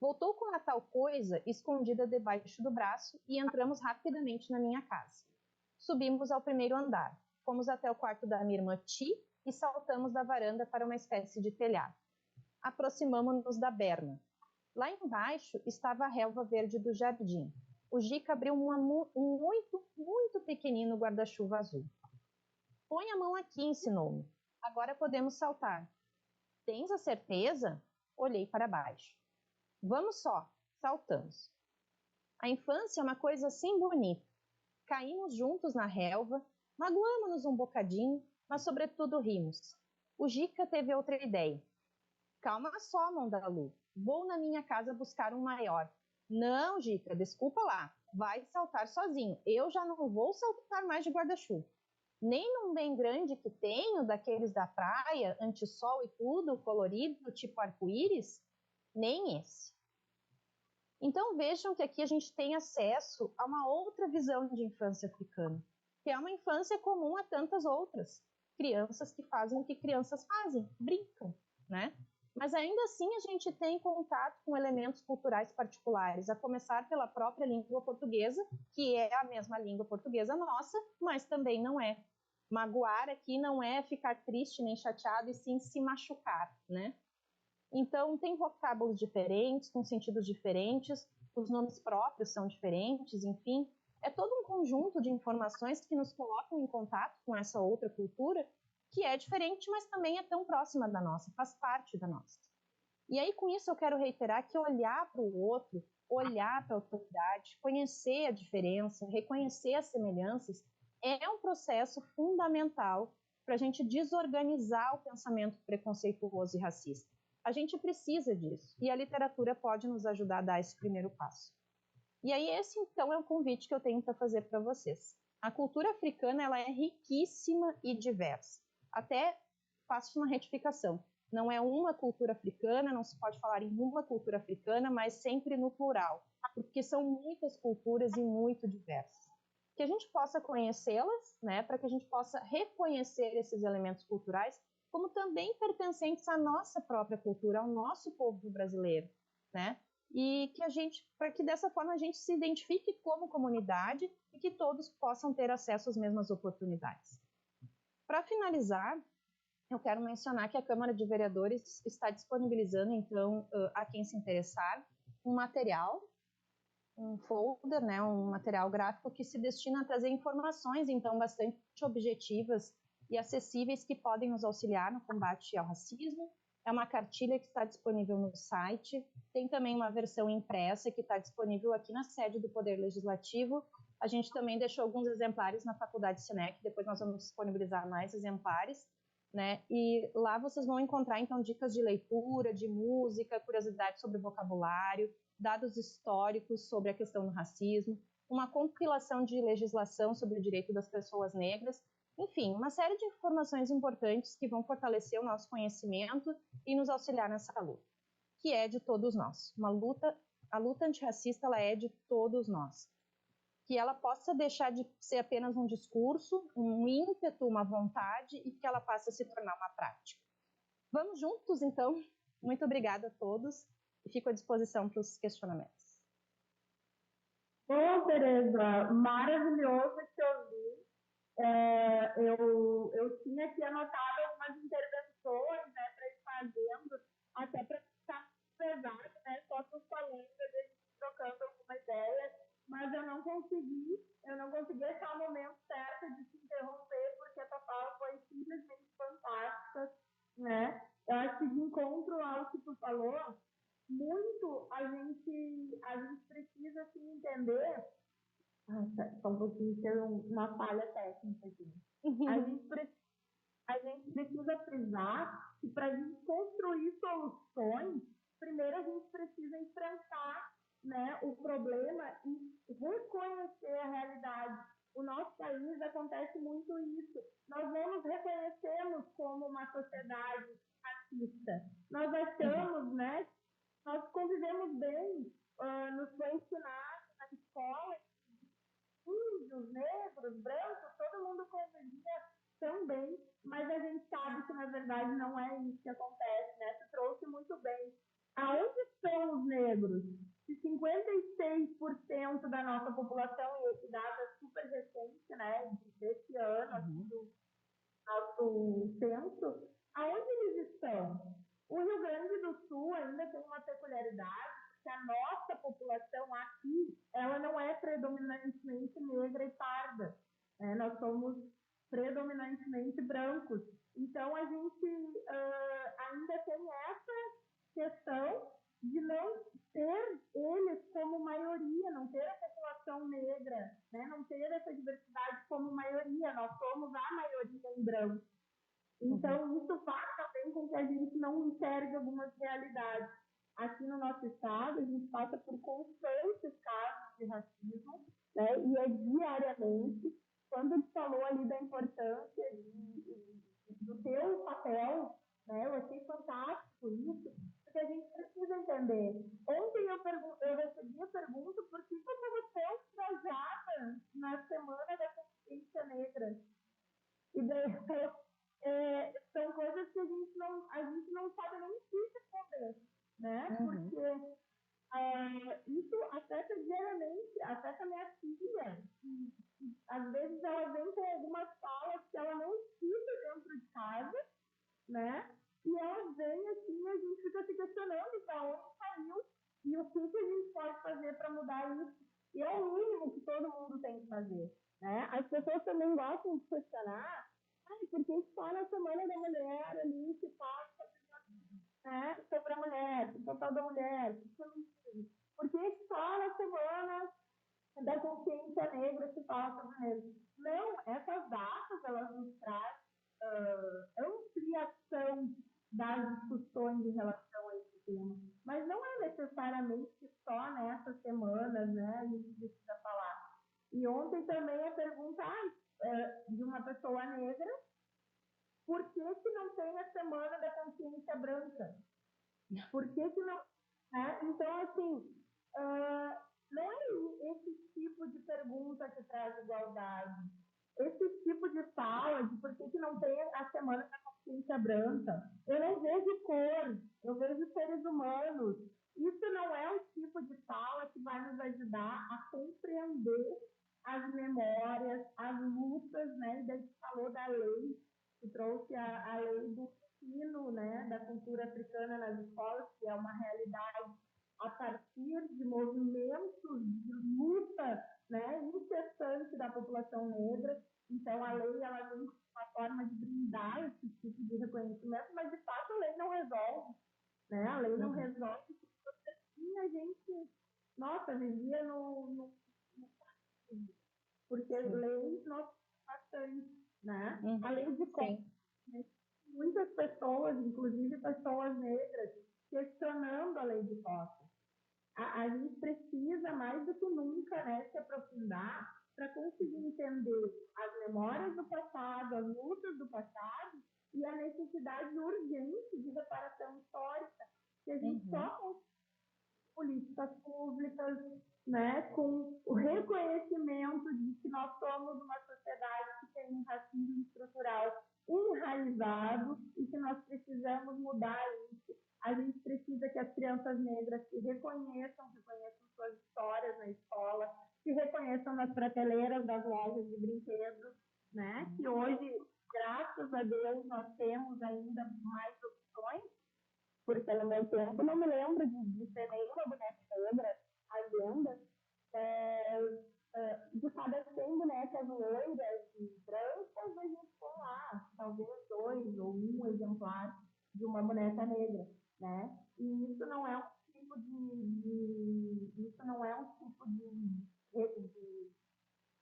Voltou com a tal coisa escondida debaixo do braço e entramos rapidamente na minha casa. Subimos ao primeiro andar. Fomos até o quarto da minha irmã Ti e saltamos da varanda para uma espécie de telhado. Aproximamo-nos da berma. Lá embaixo estava a relva verde do jardim. O Jica abriu um muito, muito pequenino guarda-chuva azul. Põe a mão aqui, ensinou-me. Agora podemos saltar. Tens a certeza? Olhei para baixo. Vamos só, saltamos. A infância é uma coisa assim bonita. Caímos juntos na relva, magoamos-nos um bocadinho, mas sobretudo rimos. O Jica teve outra ideia. Calma só, mão da Lu. Vou na minha casa buscar um maior. Não, Jica, desculpa lá. Vai saltar sozinho. Eu já não vou saltar mais de guarda-chuva. Nem num bem grande que tenho, daqueles da praia, anti-sol e tudo, colorido, tipo arco-íris, nem esse. Então vejam que aqui a gente tem acesso a uma outra visão de infância africana, que é uma infância comum a tantas outras. Crianças que fazem o que crianças fazem, brincam, né? Mas ainda assim a gente tem contato com elementos culturais particulares, a começar pela própria língua portuguesa, que é a mesma língua portuguesa nossa, mas também não é. Magoar aqui não é ficar triste nem chateado, e sim se machucar, né? Então, tem vocábulos diferentes, com sentidos diferentes, os nomes próprios são diferentes, enfim. É todo um conjunto de informações que nos colocam em contato com essa outra cultura, que é diferente, mas também é tão próxima da nossa, faz parte da nossa. E aí, com isso, eu quero reiterar que olhar para o outro, olhar para a autoridade, conhecer a diferença, reconhecer as semelhanças, é um processo fundamental para a gente desorganizar o pensamento preconceituoso e racista. A gente precisa disso, e a literatura pode nos ajudar a dar esse primeiro passo. E aí esse, então, é o convite que eu tenho para fazer para vocês. A cultura africana, ela é riquíssima e diversa. Até faço uma retificação. Não é uma cultura africana, não se pode falar em uma cultura africana, mas sempre no plural, porque são muitas culturas e muito diversas. Que a gente possa conhecê-las, né, para que a gente possa reconhecer esses elementos culturais como também pertencentes à nossa própria cultura, ao nosso povo brasileiro, né? E que para que dessa forma a gente se identifique como comunidade e que todos possam ter acesso às mesmas oportunidades. Para finalizar, eu quero mencionar que a Câmara de Vereadores está disponibilizando, então, a quem se interessar, um material, um folder, né, um material gráfico que se destina a trazer informações, então, bastante objetivas e acessíveis que podem nos auxiliar no combate ao racismo. É uma cartilha que está disponível no site. Tem também uma versão impressa que está disponível aqui na sede do Poder Legislativo. A gente também deixou alguns exemplares na Faculdade Senec, depois nós vamos disponibilizar mais exemplares. né? E lá vocês vão encontrar, então, dicas de leitura, de música, curiosidades sobre vocabulário, dados históricos sobre a questão do racismo, uma compilação de legislação sobre o direito das pessoas negras, enfim, uma série de informações importantes que vão fortalecer o nosso conhecimento e nos auxiliar nessa luta, que é de todos nós. A luta antirracista, ela é de todos nós. Que ela possa deixar de ser apenas um discurso, um ímpeto, uma vontade, e que ela passe a se tornar uma prática. Vamos juntos, então? Muito obrigada a todos e fico à disposição para os questionamentos. Ô, Tereza, maravilhoso te ouvir. Eu tinha aqui anotado algumas intervenções, né, para ir fazendo, até para ficar pesado, né, só tu falando, a gente trocando alguma ideia, mas eu não consegui achar o momento certo de te interromper, porque a tua fala foi simplesmente fantástica, né? Eu acho que de encontro ao que tu falou, muito a gente precisa assim, entender. Só um pouquinho, ter uma falha técnica aqui. A gente precisa frisar que para a gente construir soluções, primeiro a gente precisa enfrentar, né, o problema e reconhecer a realidade. O nosso país acontece muito isso. Nós não nos reconhecemos como uma sociedade racista. Nós achamos, né, nós convivemos bem, nos foi ensinado na escola, índios, negros, brancos, todo mundo convivia também, mas a gente sabe que na verdade não é isso que acontece, né? Você trouxe muito bem. Aonde estão os negros? Se 56% da nossa população, e esse dado é super recente, né, desse ano, do nosso censo, aonde eles estão? O Rio Grande do Sul ainda tem uma peculiaridade, que a nossa população aqui, ela não é predominantemente negra e parda, né? Nós somos predominantemente brancos. Então, a gente ainda tem essa questão de não ter eles como maioria, não ter a população negra, né? Não ter essa diversidade como maioria. Nós somos a maioria em branco. Então, isso faz também com que a gente não enxergue algumas realidades. Aqui no nosso estado, a gente passa por constantes casos de racismo, né? E é diariamente. Quando a gente falou ali da importância do teu papel, né? Eu achei fantástico isso, porque a gente precisa entender. Ontem eu recebi a pergunta por que eu estava tão engajada na Semana da Consciência Negra. E daí, são coisas que a gente não sabe nem se responder, né? Porque isso afeta diariamente, afeta minha filha. E, às vezes ela vem com algumas falas que ela não escuta dentro de casa, né? E ela vem assim, a gente fica se questionando para onde saiu e o que a gente pode fazer para mudar isso. E é o mínimo que todo mundo tem que fazer, né? As pessoas também gostam de questionar, por que só na Semana da Mulher ali se fala sobre a mulher, o papel da mulher, por que só na Semana da Consciência Negra se fala sobre negros? Não, essas datas, elas nos trazem ampliação das discussões em relação a esse tema. Mas não é necessariamente só nessas semanas, né, a gente precisa falar. E ontem também a pergunta de uma pessoa negra, por que não tem a Semana da Consciência Branca? Por que não? Então, assim, não é esse tipo de pergunta que traz igualdade. Esse tipo de fala de por que não tem a Semana da Consciência Branca. Eu não vejo cor, eu vejo seres humanos. Isso não é o tipo de fala que vai nos ajudar a compreender as memórias, as lutas, né? E daí você falou da lei, que trouxe a lei do ensino, né, da cultura africana nas escolas, que é uma realidade a partir de movimentos de luta, né, incessante da população negra. Então, a lei ela vem uma forma de brindar esse tipo de reconhecimento, mas, de fato, a lei não resolve. Né? A lei não resolve, porque assim a gente, vivia no porque lei nós bastante, né? A lei de código, né? muitas pessoas, inclusive pessoas negras, questionando a lei de cotas. A gente precisa, mais do que nunca, né, se aprofundar para conseguir entender as memórias do passado, as lutas do passado e a necessidade urgente de reparação histórica, que a gente só com políticas públicas, né, com o reconhecimento de que nós somos uma sociedade que tem um racismo estrutural enraizado e que nós precisamos mudar isso. A gente precisa que as crianças negras se reconheçam suas histórias na escola, se reconheçam nas prateleiras das lojas de brinquedos, né? Que hoje, graças a Deus, nós temos ainda mais opções, porque no meu tempo não me lembro de ter nenhuma boneca negra à venda. De cada 100 bonecas loiras e brancas, a gente tem lá, talvez 2 ou 1 exemplar de uma boneca negra, né? E isso não é um tipo de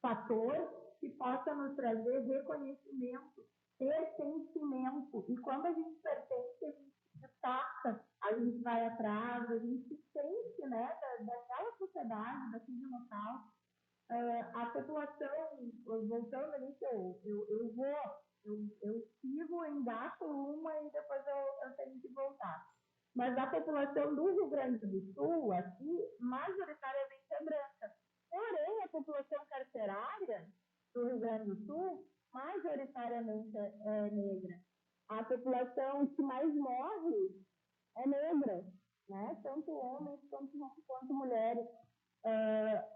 fator que possa nos trazer reconhecimento, pertencimento. E quando a gente pertence, a gente se destaca, a gente vai atrás, a gente se sente, né, daquela sociedade, daquele local. A população, voltando ali, que eu sigo, engato uma e depois eu tenho que voltar. Mas a população do Rio Grande do Sul, aqui, majoritariamente é branca. Porém, a população carcerária do Rio Grande do Sul, majoritariamente é negra. A população que mais morre é negra, né? Tanto homens quanto mulheres.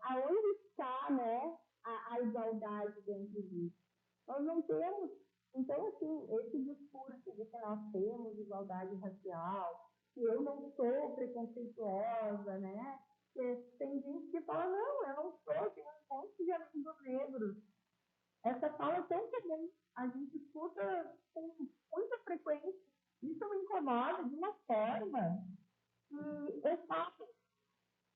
Aonde está, né, a igualdade dentro disso? Nós não temos. Então, assim, esse discurso de que nós temos igualdade racial, que eu não sou preconceituosa, né? Que tem gente que fala, não, eu não sou, tem um monte de amigos negros. Essa fala tão comum, a gente escuta com muita frequência. Isso me incomoda de uma forma que é fácil,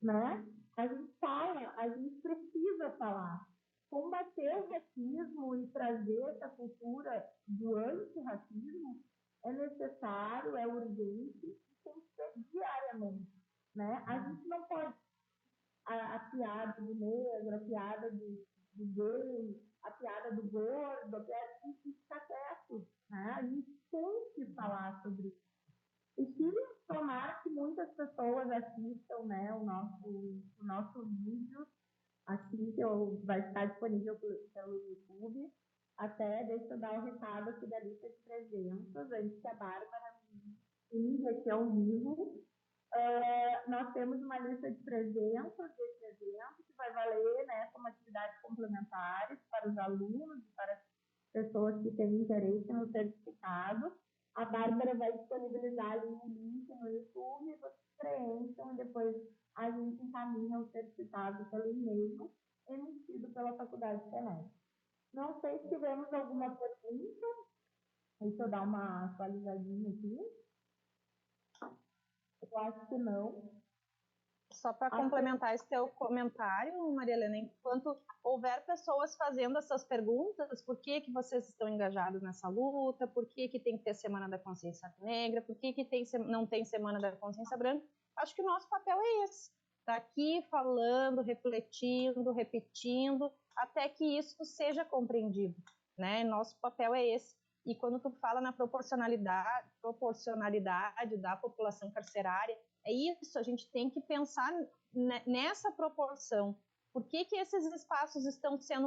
né? A gente fala, a gente precisa falar. Combater o racismo e trazer essa cultura do antirracismo é necessário, é urgente e tem que ser diariamente, né? A gente não pode a piada do negro, a piada do gay, a piada do gordo, a gente fica quieto, né? A gente tem que falar sobre isso. E se tomara que muitas pessoas assistam, né, o nosso vídeo, assim que vai estar disponível pelo YouTube. Até deixa eu dar o recado aqui da lista de presenças, antes que a Bárbara me ligue aqui ao vivo. Nós temos uma lista de presenças desse evento, que vai valer, né, como atividades complementares para os alunos e para as pessoas que têm interesse no certificado. A Bárbara vai disponibilizar ali um link no YouTube, vocês preencham e depois a gente encaminha o certificado pelo e-mail emitido pela Faculdade Senai. Não sei se tivemos alguma pergunta. Deixa eu dar uma atualizadinha aqui. Eu acho que não. Só para complementar esse teu comentário, Maria Helena, enquanto houver pessoas fazendo essas perguntas, por que vocês estão engajados nessa luta, por que tem que ter Semana da Consciência Negra, por que não tem Semana da Consciência Branca, acho que o nosso papel é esse, tá aqui falando, refletindo, repetindo, até que isso seja compreendido, né? Nosso papel é esse. E quando tu fala na proporcionalidade da população carcerária, é isso, a gente tem que pensar nessa proporção. Por que esses espaços estão sendo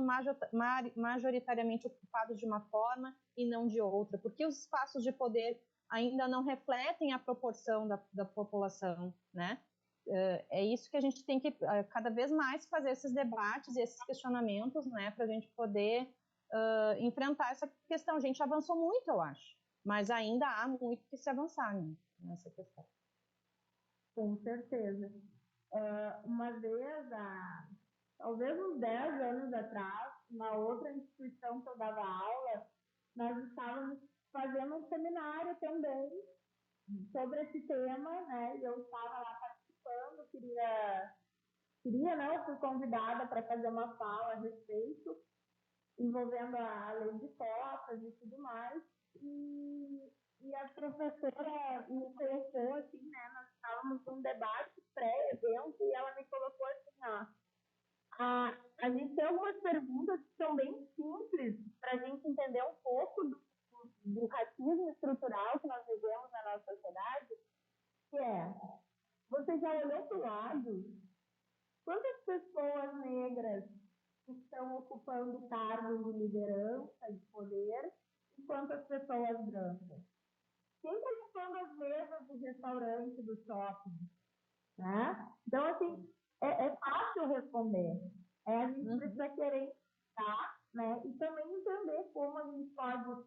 majoritariamente ocupados de uma forma e não de outra? Por que os espaços de poder ainda não refletem a proporção da população, né? É isso que a gente tem que cada vez mais fazer esses debates e esses questionamentos, né, para a gente poder enfrentar essa questão. A gente avançou muito, eu acho, mas ainda há muito que se avançar, né, nessa questão. Com certeza. Uma vez, talvez uns 10 anos atrás, uma outra instituição que eu dava aula, nós estávamos fazendo um seminário também sobre esse tema, né? E eu estava lá participando, queria, né? Eu fui convidada para fazer uma fala a respeito, envolvendo a lei de cotas e tudo mais. E E a professora me colocou assim, né? Nós estávamos num debate pré-evento e ela me colocou assim, ó. A gente tem algumas perguntas que são bem simples para a gente entender um pouco do racismo estrutural que nós vivemos na nossa sociedade, que é, você já olhou para o lado? Quantas pessoas negras estão ocupando cargos de liderança, de poder, e quantas pessoas brancas? Quem está ocupando as mesas do restaurante, do shopping? Né? Então, assim, é fácil responder. A gente precisa querer estar, né? E também entender como a gente pode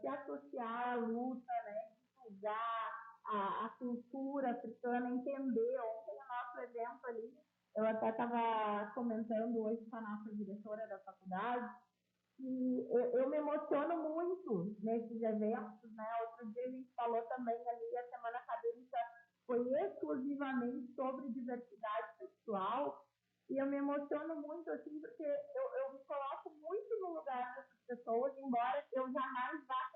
se associar à luta, né? Divulgar a cultura africana, entender. Ontem, o nosso evento ali, eu até estava comentando hoje com a nossa diretora da faculdade, e eu me emociono muito nesses eventos, né? Outro dia a gente falou também ali, a semana acadêmica foi exclusivamente sobre diversidade sexual, e eu me emociono muito, assim, porque eu me coloco muito no lugar dessas pessoas, embora eu jamais vá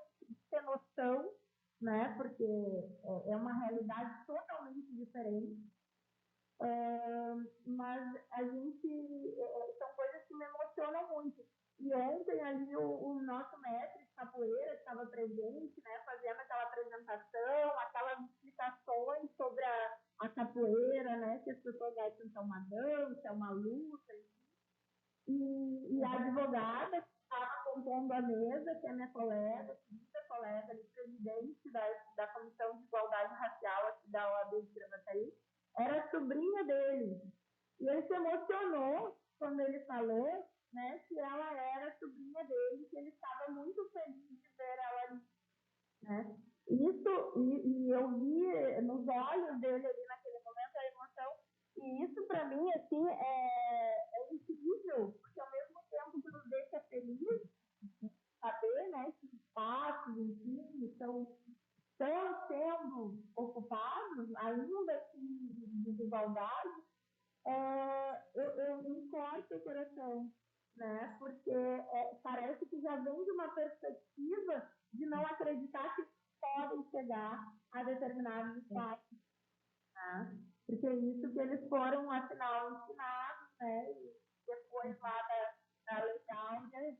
ter noção, né? Porque é uma realidade totalmente diferente. Mas a gente, são coisas que me emocionam muito. E ontem ali o nosso mestre de capoeira estava presente, né, fazendo aquela apresentação, aquelas explicações sobre a capoeira, né, que as pessoas acham que é uma dança, é uma luta. E a advogada que estava compondo a mesa, que é minha colega, querida colega, presidente da Comissão de Igualdade Racial aqui da OAB de Gravataí, era sobrinha dele. E ele se emocionou quando ele falou, né, que ela era sobrinha dele, que ele estava muito feliz de ver ela ali, né? E eu vi nos olhos dele ali naquele momento a emoção, e isso para mim, assim, é incrível, porque ao mesmo tempo que nos deixa feliz, saber, né, que espaços, enfim, estão sendo ocupados, ainda assim, de desigualdade, eu me corto o coração, né? Porque parece que já vem de uma perspectiva de não acreditar que podem chegar a determinados espaços, né? Porque é isso que eles foram, afinal, ensinados, né? E depois lá da Lei Áurea,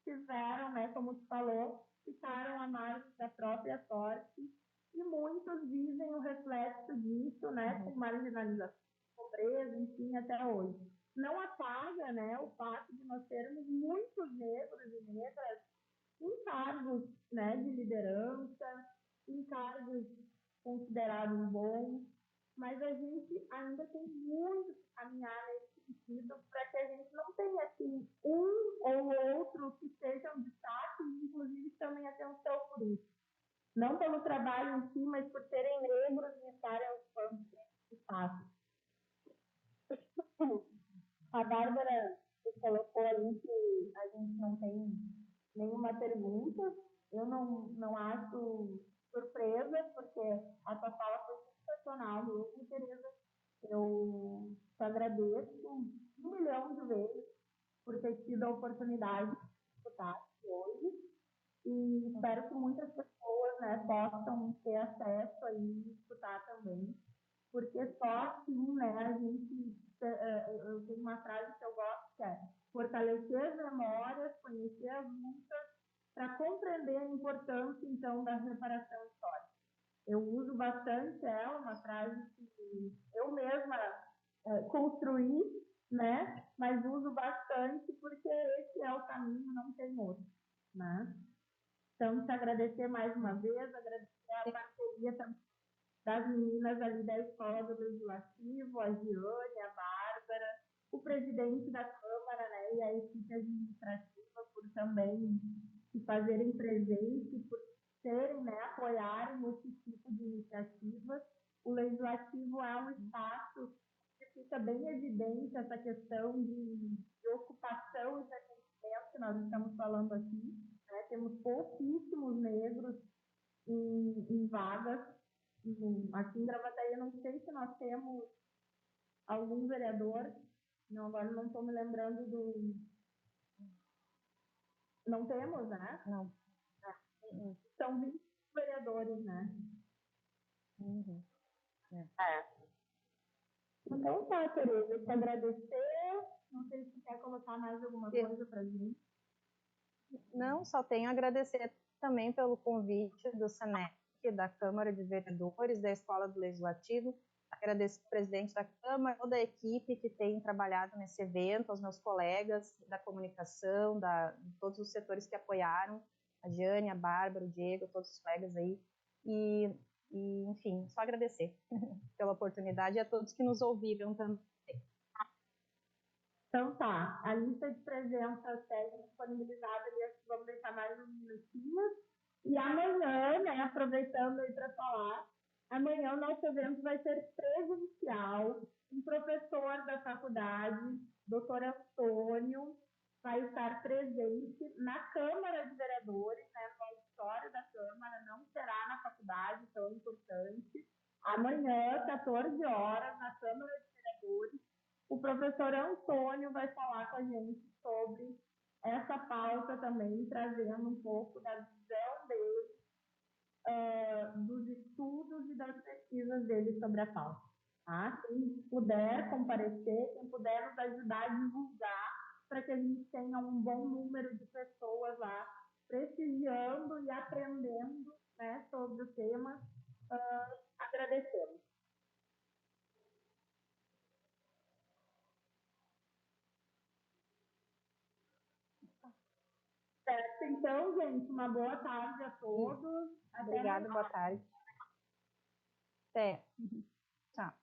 tiveram, né, como tu falou, ficaram à margem da própria sorte, e muitos vivem o reflexo disso, né, com marginalização, pobreza, enfim, até hoje. Não apaga, né, o fato de nós termos muitos negros e negras em cargos, né, de liderança, em cargos considerados bons, mas a gente ainda tem muito que caminhar nesse sentido para que a gente não tenha, assim, um ou outro que sejam destaque e, inclusive, chamem atenção por isso. Não pelo trabalho em si, mas por serem negros e estarem ocupando esse espaço. A Bárbara colocou ali que a gente não tem nenhuma pergunta. Eu não acho surpresa, porque a tua fala foi sensacional mesmo, Tereza. Eu te agradeço 1 milhão de vezes por ter tido a oportunidade de escutar hoje, e espero que muitas pessoas, né, possam ter acesso aí e escutar também, porque só assim, né, a gente, eu tenho uma frase que eu gosto, que é fortalecer as memórias, conhecer as lutas, para compreender a importância, então, da reparação histórica. Eu uso bastante ela, uma frase que eu mesma construí, né? Mas uso bastante porque esse é o caminho, não tem outro, né? Então, te agradecer mais uma vez, agradecer a parceria também das meninas ali da Escola do Legislativo, a Giane, a Bárbara, o presidente da Câmara, né? E a equipe administrativa por também se fazerem presente, por serem, né, apoiarem esse tipo de iniciativas. O Legislativo é um espaço que fica bem evidente essa questão de ocupação e pertencimento que nós estamos falando aqui, né? Temos pouquíssimos negros em vagas. Aqui em Gravataí, eu não sei se nós temos algum vereador, não, agora não estou me lembrando do... Não temos, né? Não. São 20 vereadores, né? Uhum. Então tá, Tereza, te agradecer. Não sei se quer colocar mais alguma coisa pra gente. Não, só tenho a agradecer também pelo convite do SENEC, da Câmara de Vereadores, da Escola do Legislativo. Agradecer ao presidente da Câmara, toda a equipe que tem trabalhado nesse evento, aos meus colegas da comunicação, de todos os setores que apoiaram, a Jane, a Bárbara, o Diego, todos os colegas aí. E enfim, só agradecer pela oportunidade e a todos que nos ouviram também. Então tá, a lista de presença segue disponibilizada ali, acho que vamos deixar mais uns minutinhos. E amanhã, né, aproveitando aí para falar, amanhã o nosso evento vai ser presencial. Um professor da faculdade, doutor Antônio, vai estar presente na Câmara de Vereadores, né, no auditório da Câmara, não será na faculdade, tão importante. Amanhã, 14 horas, na Câmara de Vereadores, o professor Antônio vai falar com a gente sobre essa pauta também, trazendo um pouco da visão dele, dos estudos e das pesquisas dele sobre a pauta. Tá? Quem puder comparecer, quem puder nos ajudar a divulgar, para que a gente tenha um bom número de pessoas lá prestigiando e aprendendo, né, sobre o tema, agradecemos. Certo, então, gente, uma boa tarde a todos. Obrigada, boa tarde. Até. Tchau.